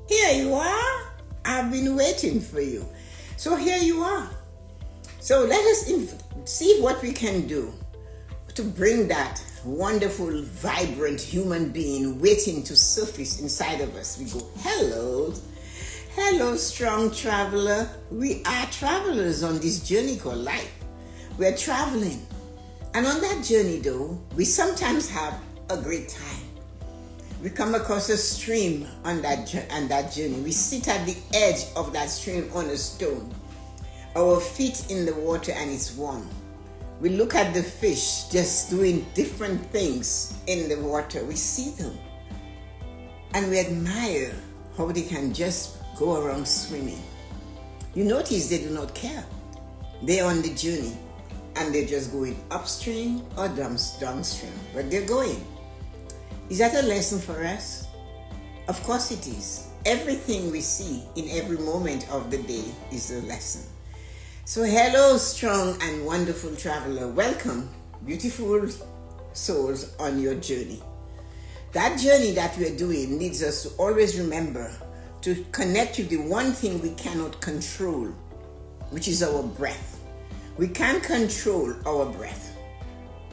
Here you are. I've been waiting for you. So here you are. So let us see what we can do to bring that wonderful, vibrant human being waiting to surface inside of us. We go, hello. Hello, strong traveler. We are travelers on this journey called life. We're traveling. And on that journey, though, we sometimes have a great time. We come across a stream on that journey. We sit at the edge of that stream on a stone. Our feet in the water and it's warm. We look at the fish just doing different things in the water. We see them. And we admire how they can just go around swimming. You notice they do not care. They're on the journey and they're just going upstream or downstream, but they're going. Is that a lesson for us? Of course it is. Everything we see in every moment of the day is a lesson. So hello, strong and wonderful traveler. Welcome, beautiful souls on your journey. That journey that we're doing needs us to always remember to connect to the one thing we cannot control, which is our breath. We can't control our breath.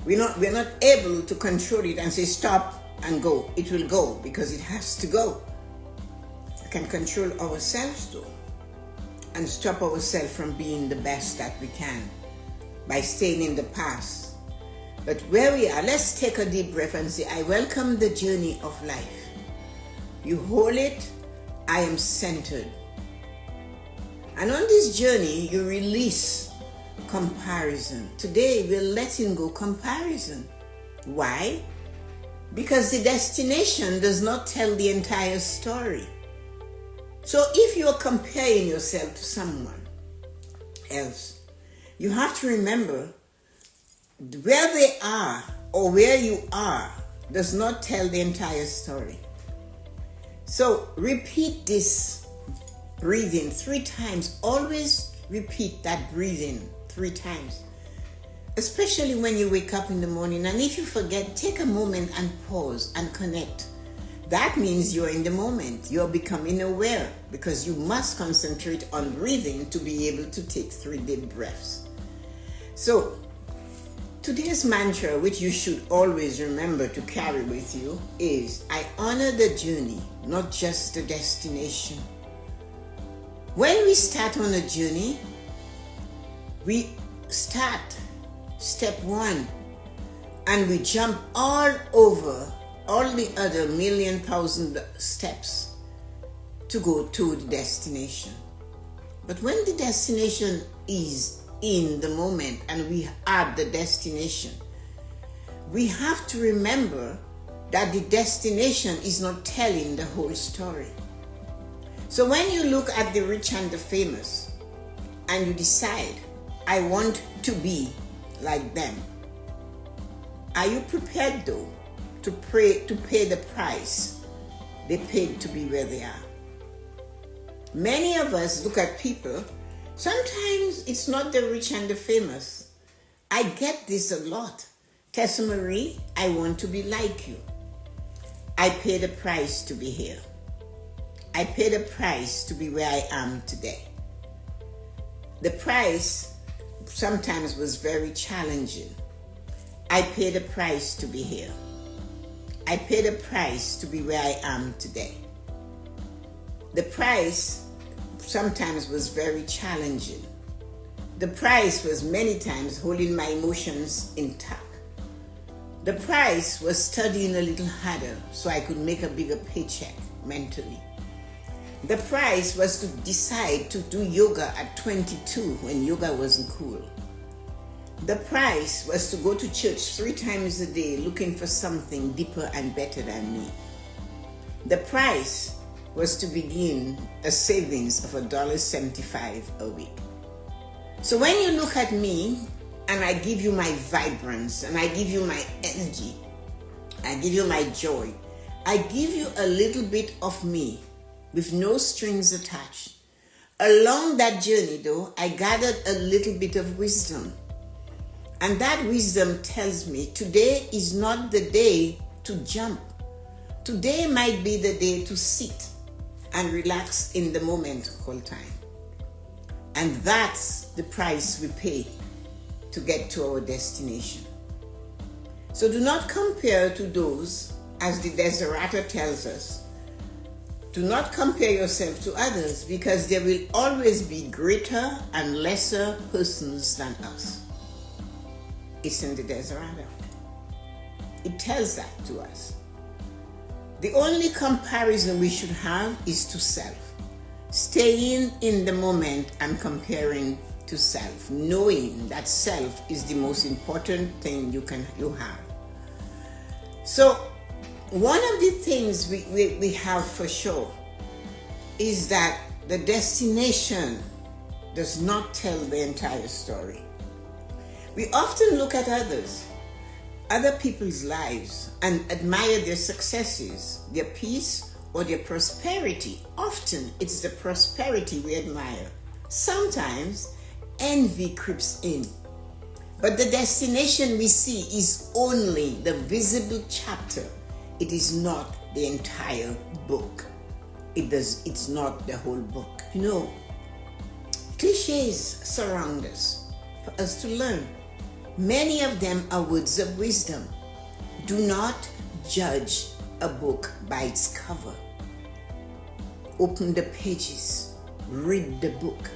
We're not able to control it and say stop and go. It will go because it has to go. We can control ourselves though and stop ourselves from being the best that we can by staying in the past. But where we are, let's take a deep breath and say, I welcome the journey of life. You hold it, I am centered. And on this journey, you release comparison. Today, we're letting go comparison. Why? Because the destination does not tell the entire story. So if you're comparing yourself to someone else, you have to remember where they are or where you are does not tell the entire story. So repeat this breathing 3 times. Always repeat that breathing 3 times. Especially when you wake up in the morning, and if you forget, take a moment and pause and connect. That means you're in the moment. You're becoming aware because you must concentrate on breathing to be able to take 3 deep breaths. So today's mantra, which you should always remember to carry with you, is I honor the journey, not just the destination. When we start on a journey, we start step 1 and we jump all over all the other 1,000,000 steps to go to the destination. But when the destination is in the moment and we are the destination, we have to remember that the destination is not telling the whole story. So when you look at the rich and the famous and you decide, I want to be like them, are you prepared though to pay the price they paid to be where they are? Many of us look at people. Sometimes it's not the rich and the famous. I get this a lot. Tessa-Marie, I want to be like you. I paid a price to be here. I paid a price to be where I am today. The price sometimes was very challenging. I paid a price to be here. I paid a price to be where I am today. The price sometimes was very challenging. The price was many times holding my emotions intact. The price was studying a little harder so I could make a bigger paycheck mentally. The price was to decide to do yoga at 22 when yoga wasn't cool. The price was to go to church 3 times a day looking for something deeper and better than me. The price was to begin a savings of $1.75 a week. So when you look at me and I give you my vibrance and I give you my energy, I give you my joy, I give you a little bit of me with no strings attached. Along that journey though, I gathered a little bit of wisdom. And that wisdom tells me today is not the day to jump. Today might be the day to sit and relax in the moment all time. And that's the price we pay to get to our destination. So do not compare to those, as the Deserator tells us. Do not compare yourself to others, because there will always be greater and lesser persons than us. It's in the Deserator. It tells that to us. The only comparison we should have is to self. Staying in the moment and comparing to self, knowing that self is the most important thing you have. So one of the things we have for sure is that the destination does not tell the entire story. We often look at other people's lives, and admire their successes, their peace, or their prosperity. Often it's the prosperity we admire. Sometimes envy creeps in. But the destination we see is only the visible chapter. It is not the entire book. It's not the whole book. Cliches surround us for us to learn. Many of them are words of wisdom. Do not judge a book by its cover. Open the pages, read the book,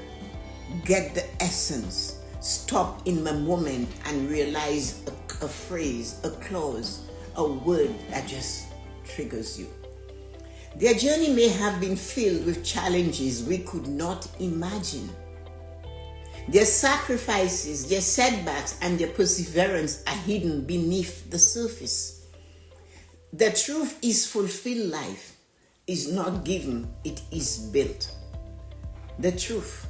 get the essence, stop in the moment and realize a phrase, a clause, a word that just triggers you. Their journey may have been filled with challenges we could not imagine. Their sacrifices, their setbacks, and their perseverance are hidden beneath the surface. The truth is, fulfilled life is not given, it is built. The truth,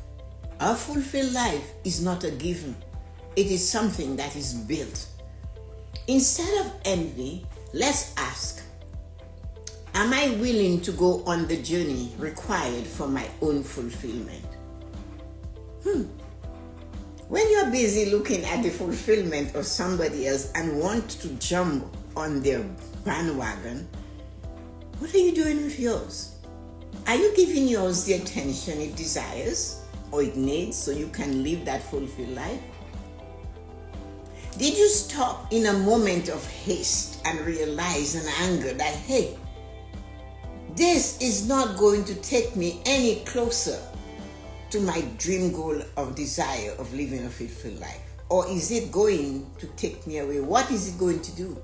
a fulfilled life is not a given, it is something that is built. Instead of envy, let's ask, am I willing to go on the journey required for my own fulfillment? When you're busy looking at the fulfillment of somebody else and want to jump on their bandwagon, what are you doing with yours? Are you giving yours the attention it desires or it needs so you can live that fulfilled life? Did you stop in a moment of haste and realize in anger that, hey, this is not going to take me any closer to my dream goal of desire of living a fulfilled life? Or is it going to take me away? What is it going to do?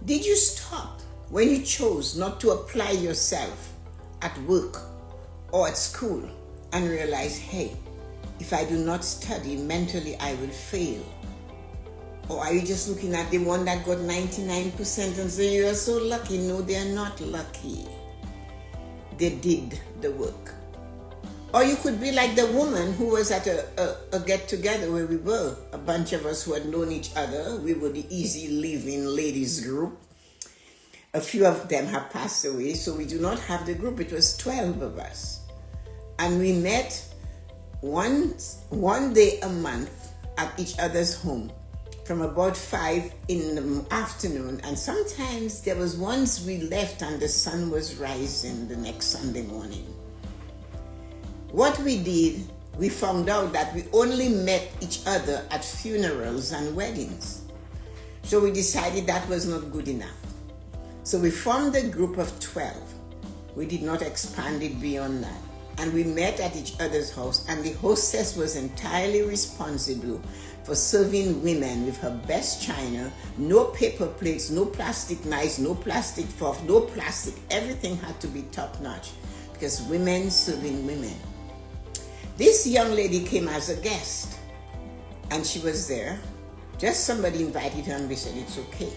Did you stop when you chose not to apply yourself at work or at school and realize, hey, if I do not study mentally, I will fail? Or are you just looking at the one that got 99% and say, you are so lucky? No, they are not lucky. They did the work. Or you could be like the woman who was at a get-together where we were, a bunch of us who had known each other. We were the easy living ladies group. A few of them have passed away, so we do not have the group. It was 12 of us. And we met one day a month at each other's home from about 5 in the afternoon. And sometimes there was once we left and the sun was rising the next Sunday morning. What we did, we found out that we only met each other at funerals and weddings. So we decided that was not good enough. So we formed a group of 12. We did not expand it beyond that. And we met at each other's house, and the hostess was entirely responsible for serving women with her best china, no paper plates, no plastic knives, no plastic fork, no plastic. Everything had to be top notch because women serving women. This young lady came as a guest, and she was there. Just somebody invited her, and we said, it's okay.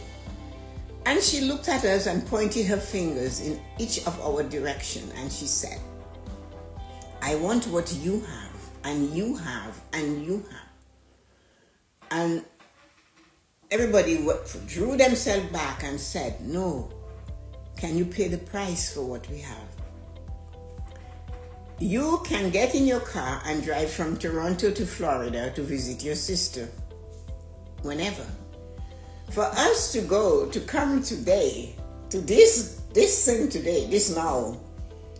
And she looked at us and pointed her fingers in each of our direction, and she said, I want what you have, and you have, and you have. And everybody drew themselves back and said, no, can you pay the price for what we have? You can get in your car and drive from Toronto to Florida to visit your sister whenever. For us to come today to this thing today, this now,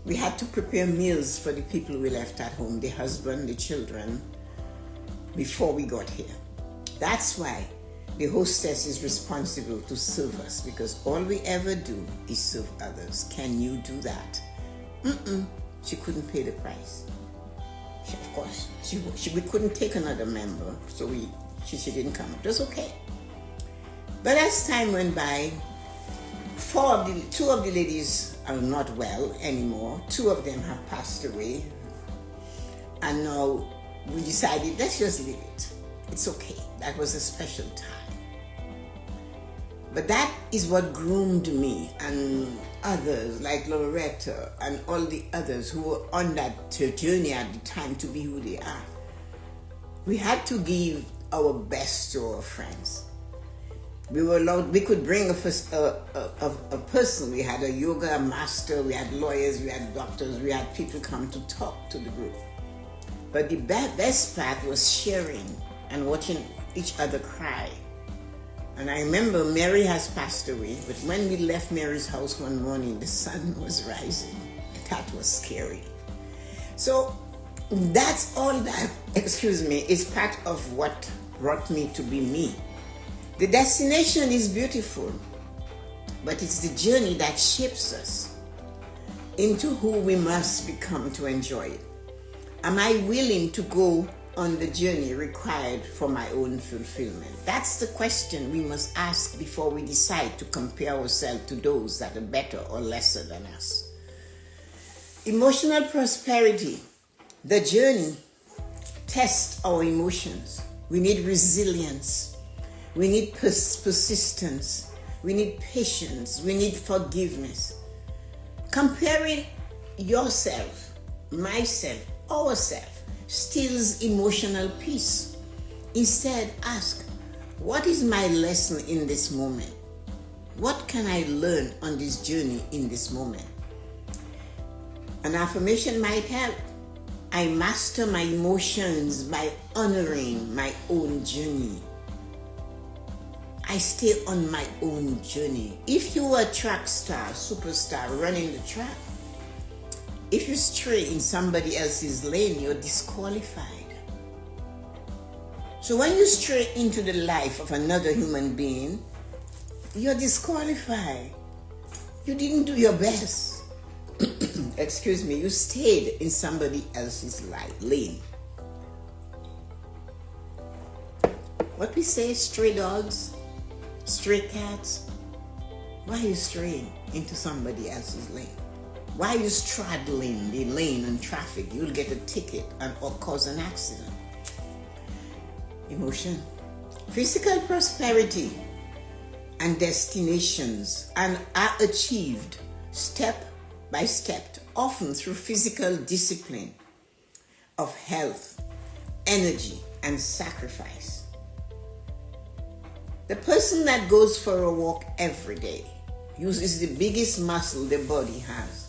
we had to prepare meals for the people we left at home, the husband, the children, before we got here. That's why the hostess is responsible to serve us, because all we ever do is serve others. Can you do that? She couldn't pay the price. Of course, we couldn't take another member, so she didn't come. It was okay. But as time went by, two of the ladies are not well anymore. 2 of them have passed away. And now we decided, let's just leave it. It's okay. That was a special time. But that is what groomed me and others like Loretta and all the others who were on that journey at the time to be who they are. We had to give our best to our friends. We were allowed, we could bring a person. We had a yoga master, we had lawyers, we had doctors, we had people come to talk to the group. But the best part was sharing and watching each other cry. And I remember Mary has passed away, but when we left Mary's house one morning, the sun was rising. That was scary. So that's all that, is part of what brought me to be me. The destination is beautiful, but it's the journey that shapes us into who we must become to enjoy it. Am I willing to go on the journey required for my own fulfillment? That's the question we must ask before we decide to compare ourselves to those that are better or lesser than us. Emotional prosperity, the journey, tests our emotions. We need resilience. We need persistence. We need patience. We need forgiveness. Comparing yourself, myself, ourselves steals emotional peace. Instead, ask, what is my lesson in this moment? What can I learn on this journey in this moment? An affirmation might help. I master my emotions by honoring my own journey. I stay on my own journey. If you are a track star, superstar, running the track, if you stray in somebody else's lane, you're disqualified. So when you stray into the life of another human being, you're disqualified. You didn't do your best. Excuse me, you stayed in somebody else's lane. What we say, stray dogs, stray cats. Why are you straying into somebody else's lane? Why are you straddling the lane in traffic? You'll get a ticket or cause an accident. Emotion. Physical prosperity and destinations are achieved step by step, often through physical discipline of health, energy, and sacrifice. The person that goes for a walk every day uses the biggest muscle the body has.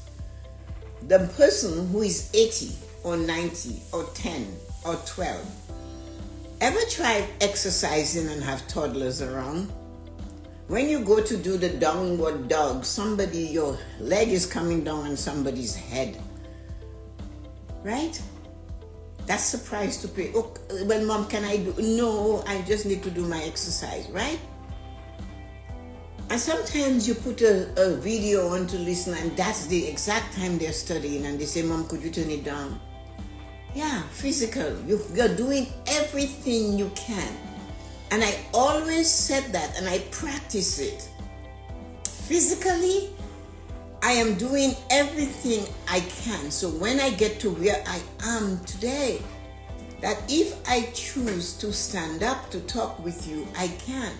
The person who is 80 or 90 or 10 or 12, ever tried exercising and have toddlers around? When you go to do the downward dog, your leg is coming down on somebody's head. Right? That's the price to pay. Oh, well, Mom, can I do? No, I just need to do my exercise, right? And sometimes you put a video on to listen, and that's the exact time they're studying, and they say, Mom, could you turn it down? Yeah, physical. You're doing everything you can. And I always said that, and I practice it. Physically, I am doing everything I can. So when I get to where I am today, that if I choose to stand up to talk with you, I can.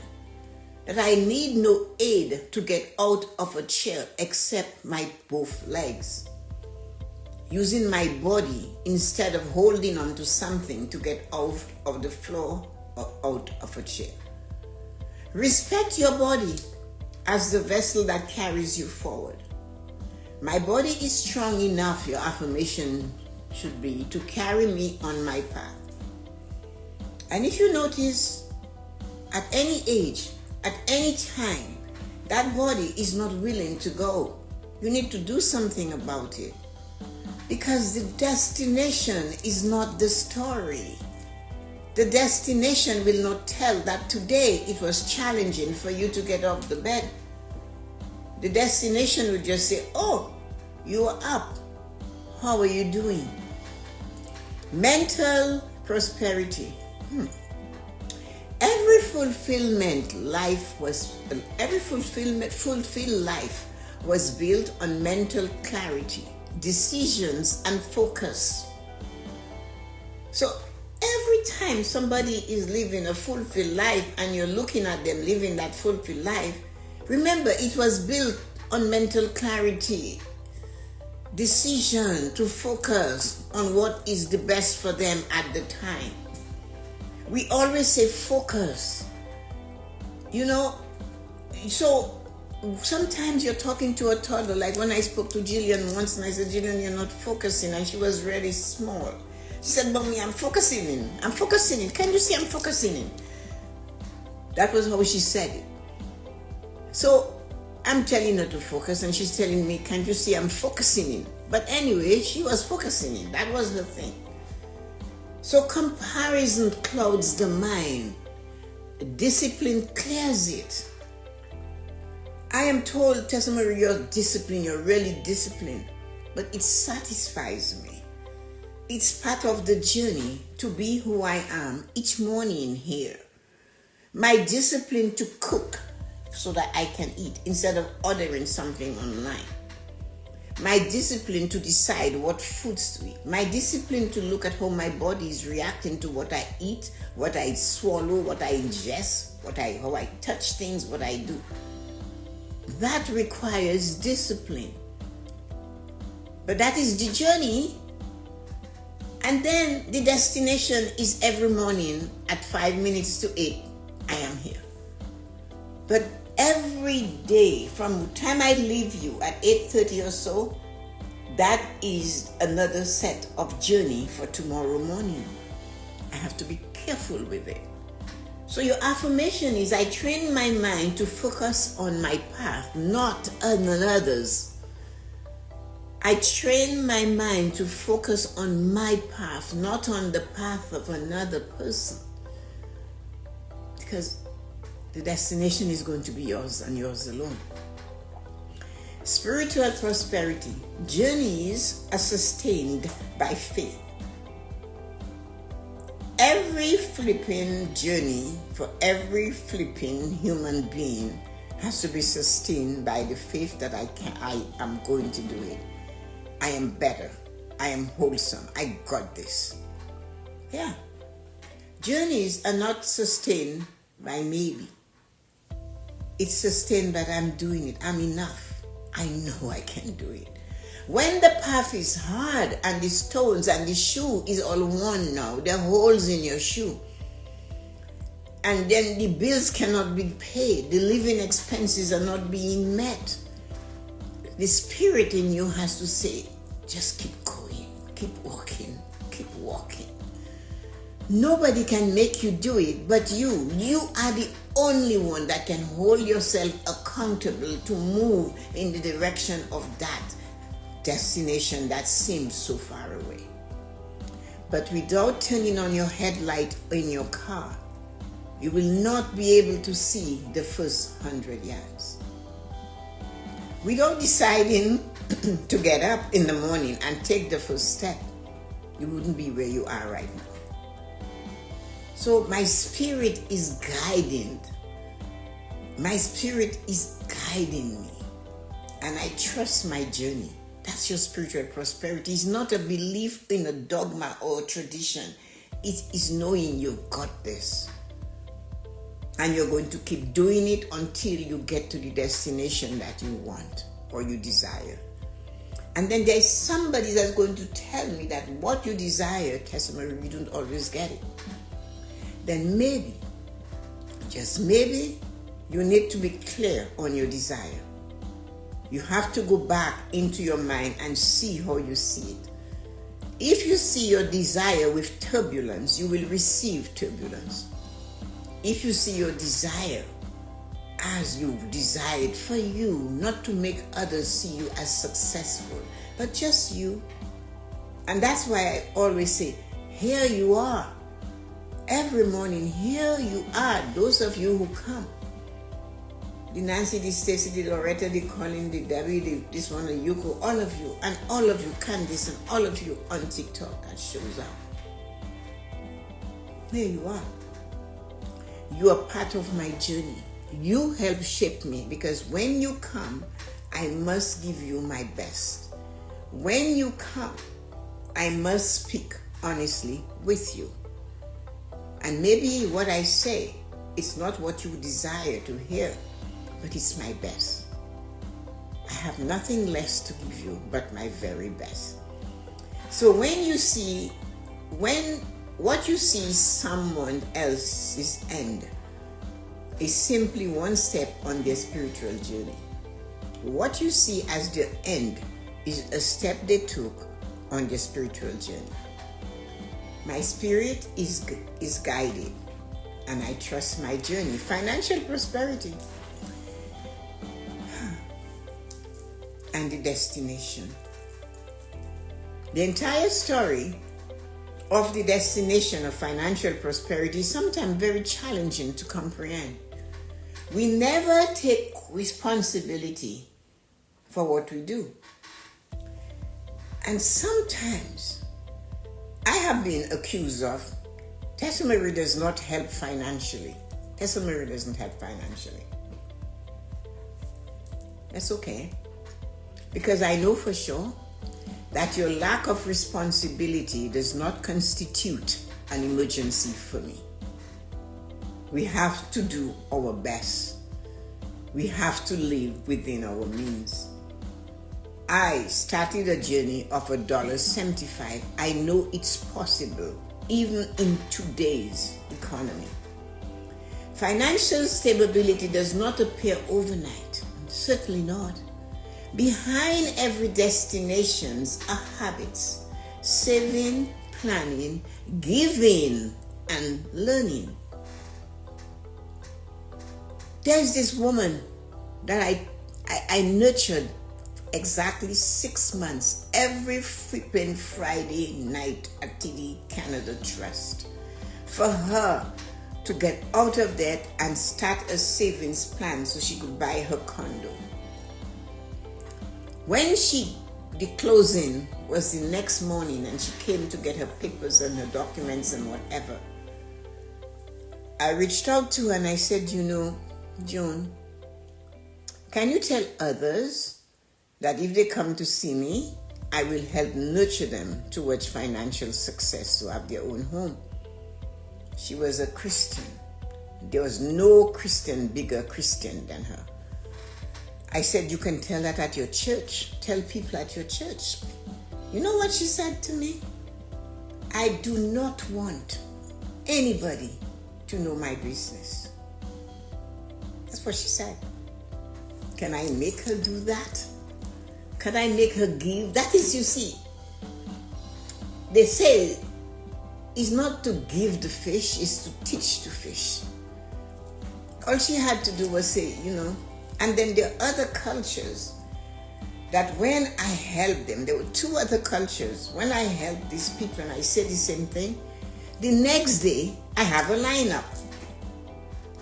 That I need no aid to get out of a chair except my both legs. Using my body instead of holding on to something to get out of the floor or out of a chair. Respect your body as the vessel that carries you forward. My body is strong enough, your affirmation should be, to carry me on my path. And if you notice, at any age, at any time, that body is not willing to go. You need to do something about it. Because the destination is not the story. The destination will not tell that today it was challenging for you to get off the bed. The destination will just say, oh, you are up. How are you doing? Mental prosperity. Every fulfilled life was built on mental clarity, decisions, and focus. So every time somebody is living a fulfilled life and you're looking at them living that fulfilled life, remember it was built on mental clarity, decision to focus on what is the best for them at the time. We always say focus. So sometimes you're talking to a toddler, like when I spoke to Jillian once and I said, Jillian, you're not focusing, and she was really small. She said, Mommy, I'm focusing in. Can you see I'm focusing in? That was how she said it. So I'm telling her to focus and she's telling me, can't you see I'm focusing in? But anyway, she was focusing in. That was her thing. So comparison clouds the mind. Discipline clears it. I am told, Tessa-Marie, you're disciplined, you're really disciplined. But it satisfies me. It's part of the journey to be who I am each morning here. My discipline to cook so that I can eat instead of ordering something online. My discipline to decide what foods to eat. My discipline to look at how my body is reacting to what I eat, what I swallow, what I ingest, how I touch things, what I do. That requires discipline. But that is the journey. And then the destination is every morning at 5 minutes to 8, I am here. But every day, from the time I leave you at 8:30 or so, that is another set of journey for tomorrow morning. I have to be careful with it. So your affirmation is, I train my mind to focus on my path, not on others. I train my mind to focus on my path, not on the path of another person. Because the destination is going to be yours and yours alone. Spiritual prosperity. Journeys are sustained by faith. Every flipping journey for every flipping human being has to be sustained by the faith that I am going to do it. I am better. I am wholesome. I got this. Yeah. Journeys are not sustained by maybe. It's sustained that I'm doing it. I'm enough. I know I can do it. When the path is hard and the stones and the shoe is all worn now, there are holes in your shoe, and then the bills cannot be paid, the living expenses are not being met, the spirit in you has to say, just keep going, keep walking, keep walking. Nobody can make you do it but you. You are the only one that can hold yourself accountable to move in the direction of that destination that seems so far away. But without turning on your headlight in your car, you will not be able to see the first 100 yards. Without deciding to get up in the morning and take the first step, you wouldn't be where you are right now. So my spirit is guiding. My spirit is guiding me. And I trust my journey. That's your spiritual prosperity. It's not a belief in a dogma or a tradition. It is knowing you've got this. And you're going to keep doing it until you get to the destination that you want or you desire. And then there's somebody that's going to tell me that what you desire, Tessa-Marie, you don't always get it. Then maybe, just maybe, you need to be clear on your desire. You have to go back into your mind and see how you see it. If you see your desire with turbulence, you will receive turbulence. If you see your desire as you desire it, for you, not to make others see you as successful, but just you. And that's why I always say, here you are. Every morning, here you are, those of you who come. The Nancy, the Stacy, the Loretta, the Colin, the Debbie, this one, the Yuko, all of you, and all of you, Candice, and all of you on TikTok that shows up. Here you are. You are part of my journey. You help shape me, because when you come, I must give you my best. When you come, I must speak honestly with you. And maybe what I say is not what you desire to hear, but it's my best. I have nothing less to give you but my very best. So when what you see someone else's end is simply one step on their spiritual journey. What you see as the end is a step they took on their spiritual journey. My spirit is guided, and I trust my journey. Financial prosperity and the destination. The entire story of the destination of financial prosperity is sometimes very challenging to comprehend. We never take responsibility for what we do. And sometimes I have been accused of, Tessa-Marie does not help financially. Tessa-Marie doesn't help financially. That's okay. Because I know for sure that your lack of responsibility does not constitute an emergency for me. We have to do our best. We have to live within our means. I started a journey of $1.75. I know it's possible, even in today's economy. Financial stability does not appear overnight, certainly not. Behind every destination are habits, saving, planning, giving, and learning. There's this woman that I nurtured exactly 6 months, every flipping Friday night at TD Canada Trust, for her to get out of debt and start a savings plan so she could buy her condo. When the closing was the next morning and she came to get her papers and her documents and whatever, I reached out to her and I said, Joan, can you tell others that if they come to see me, I will help nurture them towards financial success to have their own home? She was a Christian. There was no Christian bigger Christian than her. I said, you can tell that at your church. Tell people at your church. You know what she said to me? I do not want anybody to know my business. That's what she said. Can I make her do that? Can I make her give? That is, you see, they say it's not to give the fish, it's to teach to fish. All she had to do was say, and then there are other cultures that when I helped them, there were 2 other cultures, when I helped these people and I said the same thing, the next day I have a lineup.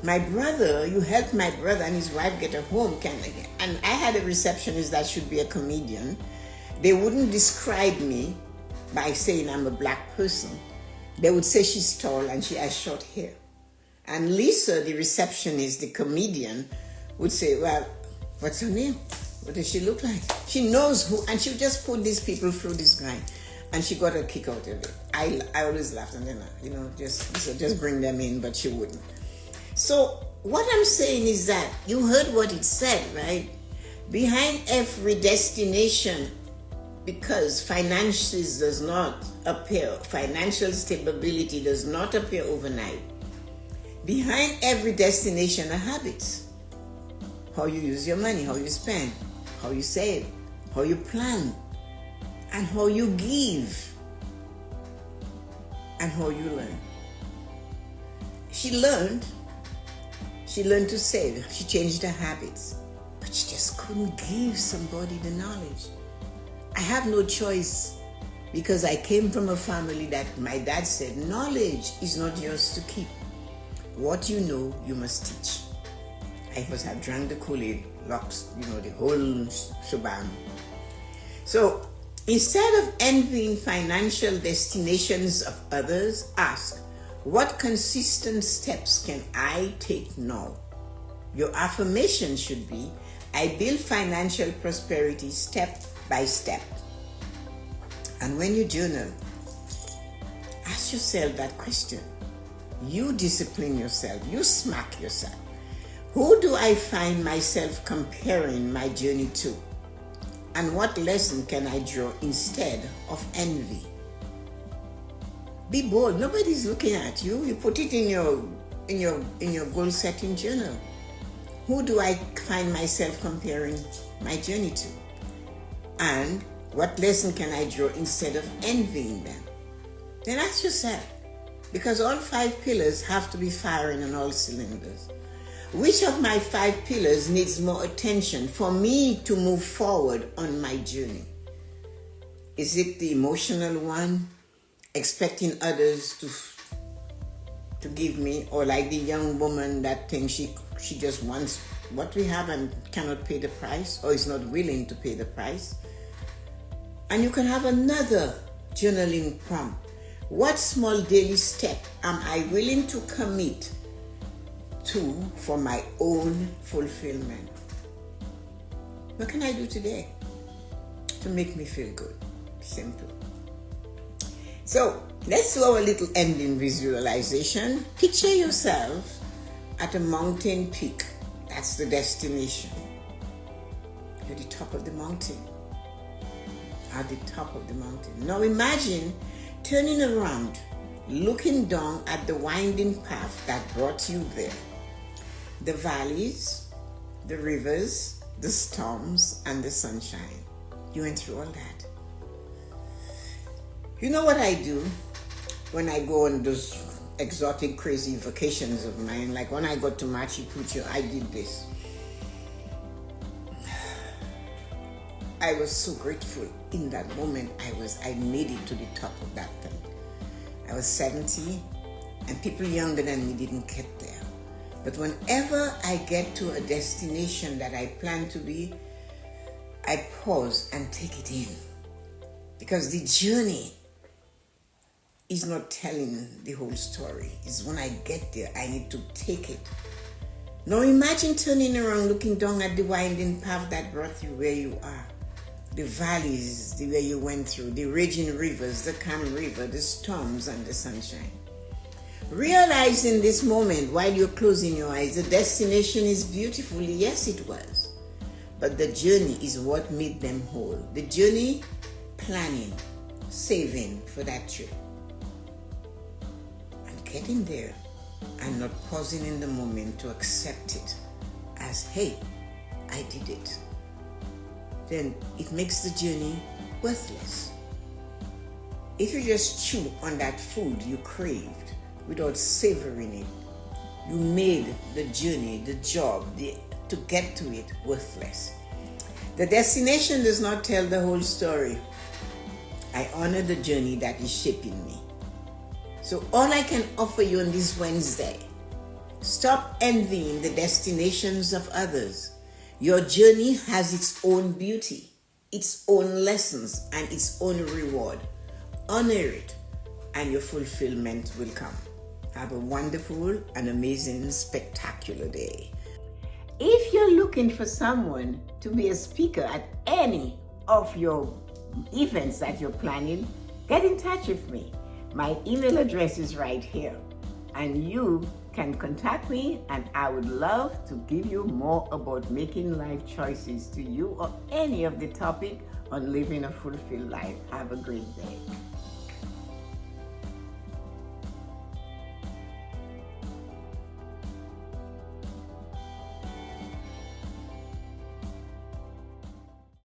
My brother, you helped my brother and his wife get a home. And I had a receptionist that should be a comedian. They wouldn't describe me by saying I'm a black person. They would say she's tall and she has short hair. And Lisa, the receptionist, the comedian, would say, well, what's her name? What does she look like? She knows who, and she would just put these people through this guy. And she got a kick out of it. I always laughed, and then, just bring them in, but she wouldn't. So what I'm saying is that you heard what it said, right? Behind every destination, because financial stability does not appear overnight. Behind every destination are habits. How you use your money, how you spend, how you save, how you plan, and how you give, and how you learn. She learned. She learned to save. She changed her habits. But she just couldn't give somebody the knowledge. I have no choice because I came from a family that my dad said, knowledge is not yours to keep. What you know, you must teach. I must have drank the Kool-Aid, locks, the whole shebang. So instead of envying financial destinations of others, ask, what consistent steps can I take now? Your affirmation should be, I build financial prosperity step by step. And when you journal, ask yourself that question. You discipline yourself. You smack yourself. Who do I find myself comparing my journey to? And what lesson can I draw instead of envy? Be bold. Nobody's looking at you. You put it in your goal setting journal. Who do I find myself comparing my journey to? And what lesson can I draw instead of envying them? Then ask yourself, because all 5 pillars have to be firing on all cylinders. Which of my 5 pillars needs more attention for me to move forward on my journey? Is it the emotional one, expecting others to give me, or like the young woman that thinks she just wants what we have and cannot pay the price, or is not willing to pay the price? And you can have another journaling prompt. What small daily step am I willing to commit to for my own fulfillment? What can I do today to make me feel good? Simple. So let's do our little ending visualization. Picture yourself at a mountain peak. That's the destination. You're at the top of the mountain. At the top of the mountain. Now imagine turning around, looking down at the winding path that brought you there. The valleys, the rivers, the storms, and the sunshine. You went through all that. You know what I do when I go on those exotic, crazy vacations of mine? Like when I got to Machu Picchu, I did this. I was so grateful in that moment. I made it to the top of that thing. I was 70, and people younger than me didn't get there. But whenever I get to a destination that I plan to be, I pause and take it in. Because the journey is not telling the whole story. It's when I get there, I need to take it. Now imagine turning around, looking down at the winding path that brought you where you are. The valleys, the way you went through, the raging rivers, the calm river, the storms, and the sunshine. Realize in this moment, while you're closing your eyes, the destination is beautiful. Yes, it was. But the journey is what made them whole. The journey, planning, saving for that trip. And getting there and not pausing in the moment to accept it as, hey, I did it. Then it makes the journey worthless. If you just chew on that food you craved without savoring it, you made the journey, the job, to get to it worthless. The destination does not tell the whole story. I honor the journey that is shaping me. So all I can offer you on this Wednesday, stop envying the destinations of others. Your journey has its own beauty, its own lessons, and its own reward. Honor it, and your fulfillment will come. Have a wonderful and amazing, spectacular day. If you're looking for someone to be a speaker at any of your events that you're planning, get in touch with me. My email address is right here, and you can contact me, and I would love to give you more about making life choices to you or any of the topic on living a fulfilled life. Have a great day.